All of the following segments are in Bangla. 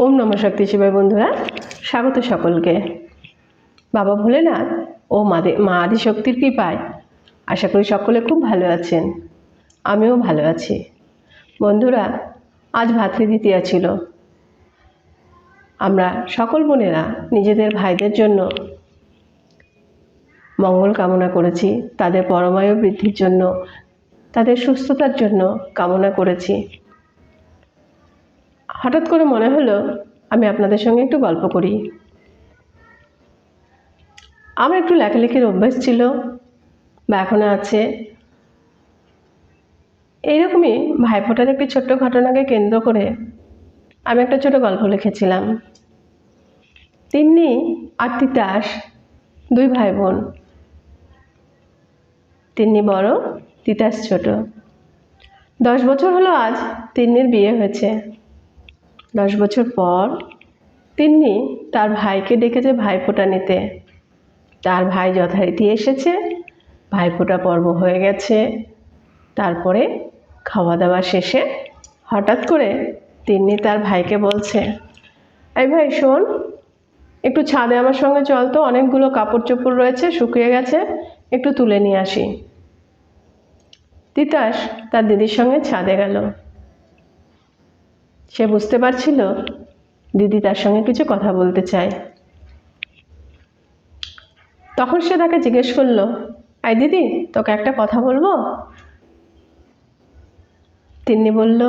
ওম নমঃ শক্তি শিবায় বন্ধুরা, স্বাগত সকলকে। বাবা ভোলেনাথ ও মা আদিশক্তির কৃপায় আশা করি সকলে খুব ভালো আছেন। আমিও ভালো আছি। বন্ধুরা, আজ ভাতৃদ্বিতীয়া ছিল। আমরা সকল বোনেরা নিজেদের ভাইদের জন্য মঙ্গল কামনা করেছি, তাদের পরমায়ু বৃদ্ধির জন্য, তাদের সুস্থতার জন্য কামনা করেছি। হঠাৎ করে মনে হলো আমি আপনাদের সঙ্গে একটু গল্প করি। আমার একটু লেখালেখির অভ্যাস ছিল, বা এখনো আছে। এইরকমই ভাইফোঁটার একটি ছোট্ট ঘটনাকে কেন্দ্র করে আমি একটা ছোট গল্প লিখেছিলাম। তিন্নি আর তিতাস দুই ভাই বোন। তিন্নি বড়, তিতাস ছোট। 10 বছর হলো আজ তিন্নির বিয়ে হয়েছে। 10 বছর পর তিন্নি তার ভাইকে ডেকেছে ভাইফোঁটা নিতে। তার ভাই যথারীতি এসেছে, ভাইফোঁটা পর্ব হয়ে গেছে। তারপরে খাওয়া দাওয়া শেষে হঠাৎ করে তিন্নি তার ভাইকে বলছে, এই ভাই শোন, একটু ছাদে আমার সঙ্গে চল তো, অনেকগুলো কাপড় চোপড় রয়েছে, শুকিয়ে গেছে, একটু তুলে নিয়ে আসি। তিতাস তার দিদির সঙ্গে ছাদে গেল। সে বুঝতে পারছিল দিদি তার সঙ্গে কিছু কথা বলতে চায়। তখন সে তাকে জিজ্ঞেস করলো, আই দিদি, তোকে একটা কথা বলবো? তিন্নি বলল,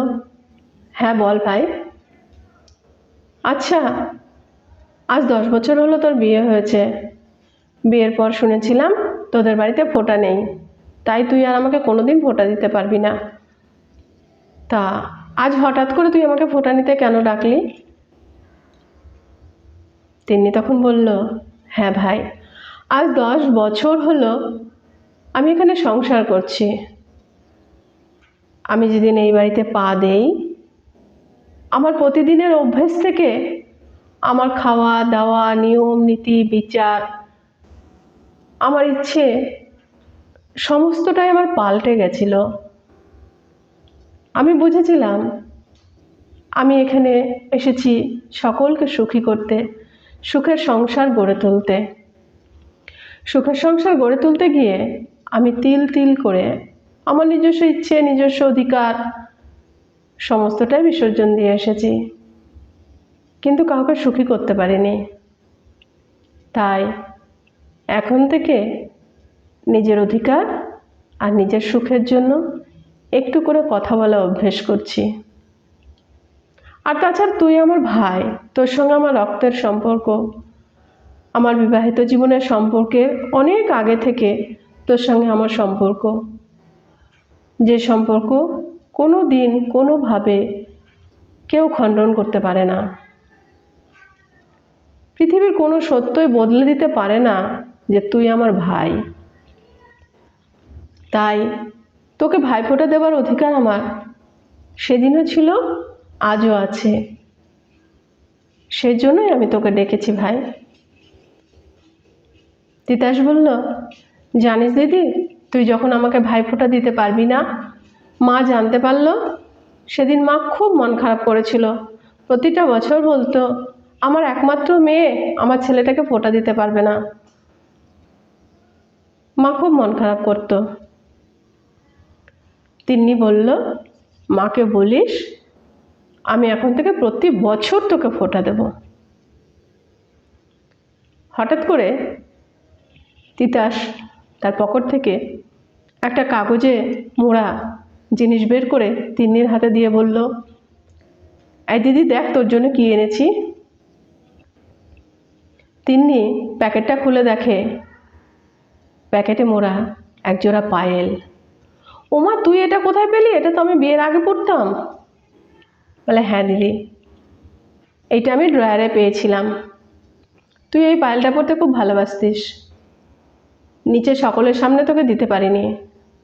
হ্যাঁ বল ভাই। আচ্ছা, আজ 10 বছর হলো তোর বিয়ে হয়েছে। বিয়ের পর শুনেছিলাম তোদের বাড়িতে ফোঁটা নেই, তাই তুই আর আমাকে কোনোদিন ফোঁটা দিতে পারবি না। তা আজ হঠাৎ করে তুই আমাকে ফোঁটা নিতে কেন ডাকলি? তিন্নি তখন বলল, হ্যাঁ ভাই, আজ 10 বছর হলো আমি এখানে সংসার করছি। আমি যেদিন এই বাড়িতে পা দেই, আমার প্রতিদিনের অভ্যেস থেকে আমার খাওয়া দাওয়া, নিয়ম নীতি, বিচার, আমার ইচ্ছে সমস্তটাই আমার পাল্টে গেছিল। আমি বুঝেছিলাম আমি এখানে এসেছি সকলকে সুখী করতে, সুখের সংসার গড়ে তুলতে। সুখের সংসার গড়ে তুলতে গিয়ে আমি তিল তিল করে আমার নিজস্ব ইচ্ছে, নিজস্ব অধিকার সমস্তটাই বিসর্জন দিয়ে এসেছি, কিন্তু কাউকে সুখী করতে পারিনি। তাই এখন থেকে নিজের অধিকার আর নিজের সুখের জন্য একটু করে কথা বলা অভ্যেস করছি। আর তাছাড়া তুই আমার ভাই, তোর সঙ্গে আমার রক্তের সম্পর্ক, আমার বিবাহিত জীবনের সম্পর্কের অনেক আগে থেকে তোর সঙ্গে আমার সম্পর্ক, যে সম্পর্ক কোনো দিন কোনোভাবে কেউ খণ্ডন করতে পারে না। পৃথিবীর কোনো সত্যই বদলে দিতে পারে না যে তুই আমার ভাই। তাই তোকে ভাইফোঁটা দেওয়ার অধিকার আমার সেদিনও ছিল, আজও আছে। সেজন্যই আমি তোকে ডেকেছি ভাই। তিতাস বলল, জানিস দিদি, তুই যখন আমাকে ভাইফোঁটা দিতে পারবি না, মা জানতে পারলো, সেদিন মা খুব মন খারাপ করেছিল। প্রতিটা বছর বলতো, আমার একমাত্র মেয়ে আমার ছেলেটাকে ফোঁটা দিতে পারবে না। মা খুব মন খারাপ করতো। তিন্নি বলল, মাকে বলিস আমি এখন থেকে প্রতি বছর তোকে ফোঁটা দেব। হঠাৎ করে তিতাস তার পকেট থেকে একটা কাগজে মোড়া জিনিস বের করে তিন্নির হাতে দিয়ে বলল, এই দিদি দেখ, তোর জন্য কি এনেছি। তিন্নি প্যাকেটটা খুলে দেখে, প্যাকেটে মোড়া একজোড়া পায়েল। ওমা, তুই এটা কোথায় পেলি? এটা তো আমি বিয়ের আগে পরতাম। বলে, হ্যাঁ দিদি, এইটা আমি ড্রয়ারে পেয়েছিলাম। তুই এই পায়েলটা পরতে খুব ভালোবাসতিস। নিচে সকলের সামনে তোকে দিতে পারিনি,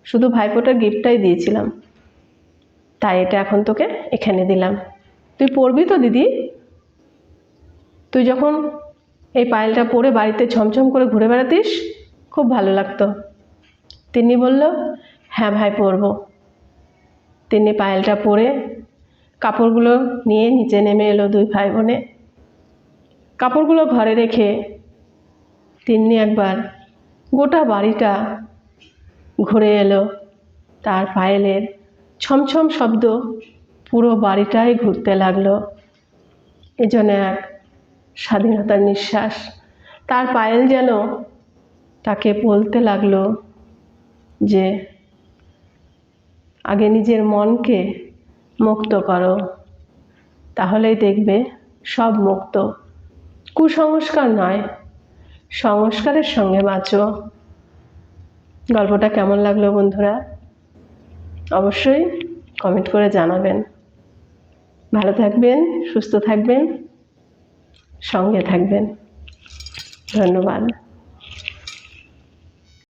শুধু ভাইফোঁটার গিফটটাই দিয়েছিলাম, তাই এটা এখন তোকে এখানে দিলাম। তুই পরবি তো দিদি? তুই যখন এই পায়েলটা পরে বাড়িতে ঝমঝম করে ঘুরে বেড়াতিস, খুব ভালো লাগতো। তিন্নি বলল, হ্যাঁ ভাই পরব। তিন্নি পায়েলটা পরে কাপড়গুলো নিয়ে নিচে নেমে এলো দুই ভাই বোনে। কাপড়গুলো ঘরে রেখে তিন্নি একবার গোটা বাড়িটা ঘুরে এলো। তার পায়েলের ছমছম শব্দ পুরো বাড়িটাই ঘুরতে লাগলো। এজন্য এক স্বাধীনতার নিঃশ্বাস। তার পায়েল যেন তাকে বলতে লাগলো যে আগে নিজের মনকে মুক্ত করো, তাহলেই দেখবে সব মুক্ত। কুসংস্কার নয়, সংস্কারের সঙ্গে বাঁচো। গল্পটা কেমন লাগলো বন্ধুরা? অবশ্যই কমেন্ট করে জানাবেন। ভালো থাকবেন, সুস্থ থাকবেন, সঙ্গে থাকবেন। ধন্যবাদ।